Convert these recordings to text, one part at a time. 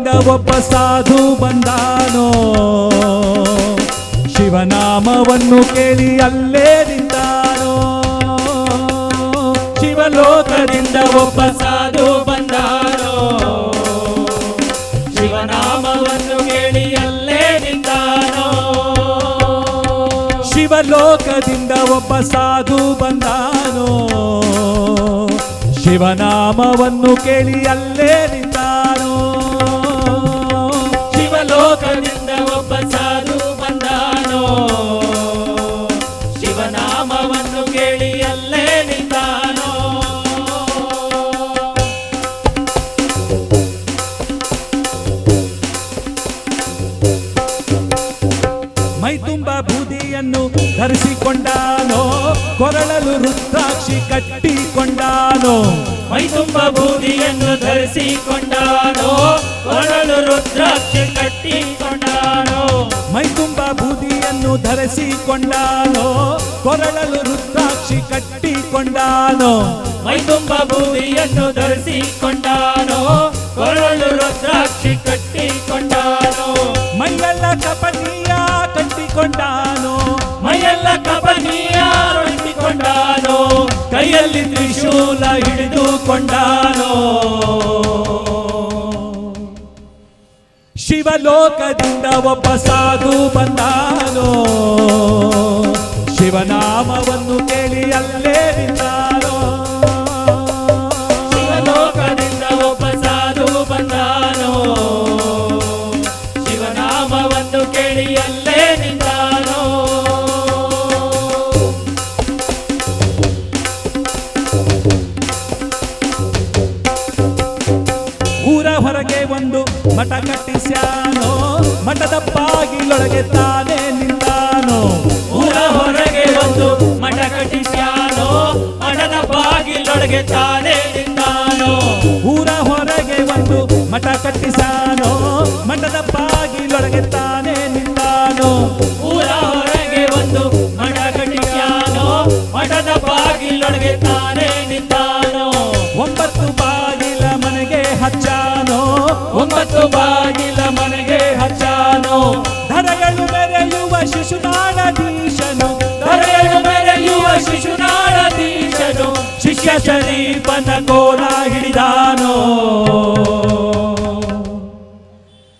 ಶಿವಲೋಕದಿಂದ ಒಬ್ಬ ಸಾಧು ಬಂದಾನೋ, ಶಿವನಾಮವನ್ನು ಕೇಳಿ ಅಲ್ಲೇ ನಿಂತಾನೋ. ಶಿವಲೋಕದಿಂದ ಒಬ್ಬ ಸಾಧು ಬಂದಾನೋ, ಶಿವನಾಮವನ್ನು ಕೇಳಿ ಅಲ್ಲೇ ನಿಂತಾನೋ. ಶಿವಲೋಕದಿಂದ ಒಬ್ಬ ಸಾಧು ಬಂದಾನೋ, ಶಿವನಾಮವನ್ನು ಕೇಳಿ ಅಲ್ಲೇ ನಿಂತಾನೋ. ಶಿವಲೋಕದಿಂದ ಒಬ್ಬ ಸಾಧು ಬಂದಾನೋ, ಶಿವನಾಮವನ್ನು ಕೇಳಿ ಅಲ್ಲೇ ನಿಂತಾನೋ. ಮೈ ತುಂಬ ಬೂದಿಯನ್ನು ಧರಿಸಿಕೊಂಡಾನೋ, ಕೊರಳಲು ರುದ್ರಾಕ್ಷಿ ಕಟ್ಟಿಕೊಂಡಾನೋ. ಮೈ ತುಂಬ ಬೂದಿಯನ್ನು ಧರಿಸಿಕೊಂಡಾನೋ, ಕೊರಳು ರುದ್ರಾಕ್ಷಿ ಕಟ್ಟಿಕೊಂಡಾನೋ. ಮೈ ತುಂಬ ಬೂದಿಯನ್ನು ಧರಿಸಿಕೊಂಡಾನೋ, ಕೊರಳಲು ರುದ್ರಾಕ್ಷಿ ಕಟ್ಟಿಕೊಂಡಾನೋ. ಮೈ ತುಂಬ ಬೂದಿಯನ್ನು ಧರಿಸಿಕೊಂಡಾನೋ, ಕೊರಳು ರುದ್ರಾಕ್ಷಿ ಕಟ್ಟಿಕೊಂಡಾನೋ. ಮೈಯೆಲ್ಲ ಕಪಟಿಯ ಕಟ್ಟಿಕೊಂಡಾನೋ, ಮೈಯೆಲ್ಲ ಕಪನಿಯ ರೊಟ್ಟಿಕೊಂಡಾನೋ. ಕೈಯಲ್ಲಿ ತ್ರಿಶೂಲ ಹಿಡಿದುಕೊಂಡಾನೋ. ಶಿವಲೋಕದಿಂದ ಒಬ್ಬ ಸಾಧು ಬಂದಾನೋ, ಶಿವನಾಮವನ್ನು ಕೇಳಿ ಅಲ್ಲೇ ನಿಂತಾನೋ. ಶಿವಲೋಕದಿಂದ ಒಬ್ಬ ಸಾಧು ಬಂದಾನೋ, ಶಿವನಾಮವನ್ನು ಕೇಳಿ ಅಲ್ಲೇ ನಿಂತಾನೋ. ಊರ ಹೊರಗೆ ಒಂದು ಮಠ ಕಟ್ಟಿಸ್ಯಾನೋ, ಮಠದ ಬಾಗಿಲೊಳಗೆ ತಾನೇ ನಿಂತಾನೋ. ಊರ ಹೊರಗೆ ಒಂದು ಮಠ ಕಟ್ಟಿಸ್ಯಾನೋ, ಮಠದ ಬಾಗಿಲೊಳಗೆ ತಾನೇ ನಿಂತಾನೋ. ಊರ ಹೊರಗೆ ಒಂದು ಮಠ ಕಟ್ಟಿಸ್ಯಾನೋ, ಮಠದ ಬಾಗಿಲೊಳಗೆ ತಾನೇ ನಿಂತಾನೋ. ಊರ ಹೊರಗೆ ಒಂದು ಮಠ ಕಟ್ಟಿಸ್ಯಾನೋ, ಮಠದ ಬಾಗಿಲೊಳಗೆ ತಾನೇ ನಿಂತಾನೋ. 9 ಬಾಗಿಲ ಮನೆಗೆ ಹಚ್ಚಾನೋ, 9 ಬಾಗಿಲ ಮನೆಗೆ ಹಚ್ಚಾನೋ. ಧರೆಗಳು ಮೆರೆಯುವ ಶಿಶುನಾಳಧೀಶನು, ಧರೆಯನ್ನು ಮೆರೆಯುವ ಶಿಶುನಾಳಧೀಶನು. ಶಿಷ್ಯ ಶರೀಫನ ಕೋಲ ಹಿಡಿದಾನೋ.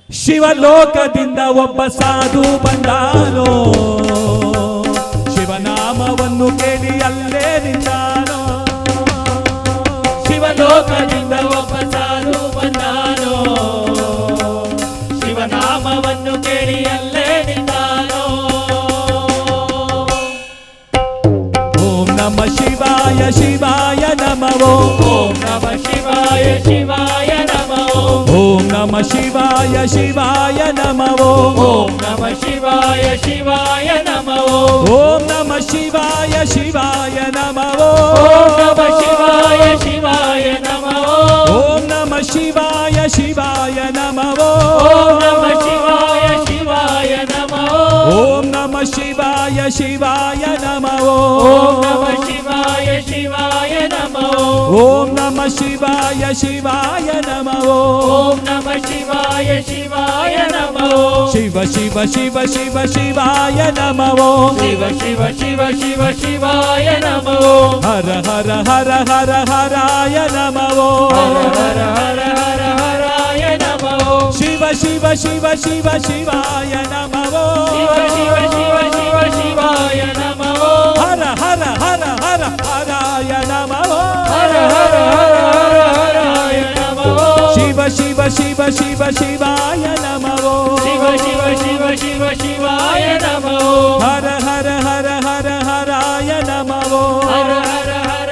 ಶಿವಲೋಕದಿಂದ ಒಬ್ಬ ಸಾಧು ಬಂದಾನೋ, ಶಿವನಾಮವನ್ನು ಕೇಳಿ ಅಲ್ಲೇ ನಿಂತಾನೋ. ಶಿವಲೋಕದಿಂದ ಒಬ್ಬ ಸಾಧು ಬಂದಾನೋ, ಶಿವನಾಮವನ್ನು ಕೇಳಿ ಅಲ್ಲೇ ನಿಂತಾನೋ. ಓಂ ನಮ ಶಿವಾಯ ಶಿವಾಯ ನಮೋ, ಓಂ ನಮ ಶಿವಾಯ ಶಿವಾಯ ನಮೋ. ಓಂ ನಮ ಶಿವಾಯ ಶಿವಾಯ ನಮೋ, ಓಂ ನಮ ಶಿವಾಯ ಶಿವಾಯ ನಮೋ. ಓಂ ನಮ ಶಿವಾಯ ಶಿವಾಯ ನಮೋ, ಓಂ ನಮ ಶಿವಾಯ ಶಿವಾಯ ನಮೋ. ಓಂ ನಮ ಶಿವಾಯ ಶಿವಾಯ ನಮೋ, ಓಂ ನಮ ಶಿವಾಯ ಶಿವಾಯ ನಮೋ. ಓಂ ನಮ ಶಿವಾಯ ಶಿವಾಯ ನಮೋ, ಓಂ ನಮ ಶಿವಾಯ ಶಿವಾಯ ನಮೋ. ಓಂ ನಮ ಶಿವಾಯ ಶಿವಾಯ ನಮೋ. ಓಂ ನಮ ಶಿವಾಯ ಶಿವಾಯ ನಮೋ. ಶಿವ ಶಿವ ಶಿವ ಶಿವ ಶಿವಾಯ ನಮೋ. ಶಿವ ಶಿವ ಶಿವ ಶಿವ ಶಿವಾಯ ನಮೋ. ಹರ ಹರ ಹರ ಹರ ಹರಾಯ ನಮೋ. ಹರ ಹರ ಹರ ಹರ ಹರಾಯ ನಮೋ. ಶಿವ ಶಿವ ಶಿವ ಶಿವ ಶಿವಾಯ ನಮೋ. ಶಿವ ಶಿವ ಶಿವ ಶಿವ ಶಿವಾಯ ನಮೋ. ಹರ ಹರ ಹರ ಹರ ಹರಾಯ ನಮೋ. ಹರ ಹರ ಹರ ಹರ ಹರಾಯ ನಮೋ. ಶಿವ ಶಿವ ಶಿವ ಶಿವ ಶಿವಾಯ ನಮೋ. ಶಿವ ಶಿವ ಶಿವ ಶಿವ ಶಿವಾಯ ನಮೋ. ಹರ ಹರ ಹರ ಹರ ಹರಾಯ ನಮೋ. ಹರ ಹರ ಹರ ಹರ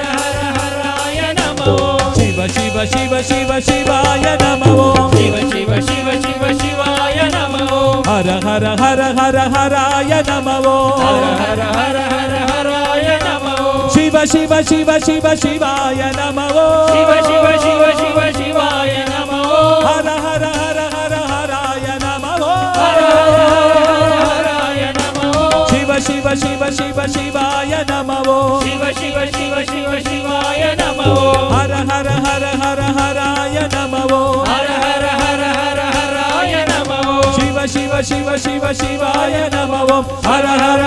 ಹರಾಯ ನಮೋ. ಶಿವ ಶಿವ ಶಿವ ಶಿವ ಶಿವಾಯ ನಮೋ. ಶಿವ ಶಿವ ಶಿವ ಶಿವ ಶಿವಾಯ ನಮೋ. ಹರ ಹರ ಹರ ಹರ ಹರಾಯ ನಮೋ. ಹರ ಹರ ಹರ ಹರ ಹರಾಯ ನಮೋ. ಶಿವ ಶಿವ ಶಿವ ಶಿವ ಶಿವಾಯ ನಮೋ. ಶಿವ ಶಿವ ಶಿವ ಶಿವ ಶಿವಾಯ ನಮೋ. ಹರ ಹರ ಹರ ಹರ ಹರಾಯ ನಮೋ. ಹರ ಹರ ಹರ ಹರ ಹರಾಯ ನಮೋ. ಶಿವ ಶಿವ ಶಿವ ಶಿವ ಶಿವಾಯ ನಮೋ. ಶಿವ ಶಿವ ಶಿವ ಶಿವ ಶಿವಾಯ ನಮೋ. ಹರ ಹರ ಹರ ಹರ ಹರಾಯ ನಮೋ. ಹರ ಹರ ಹರ ಹರ ಹರ ಶಿವ ಶಿವ ಶಿವಾಯ ನಮಃ ಓಂ ಹರ ಹರ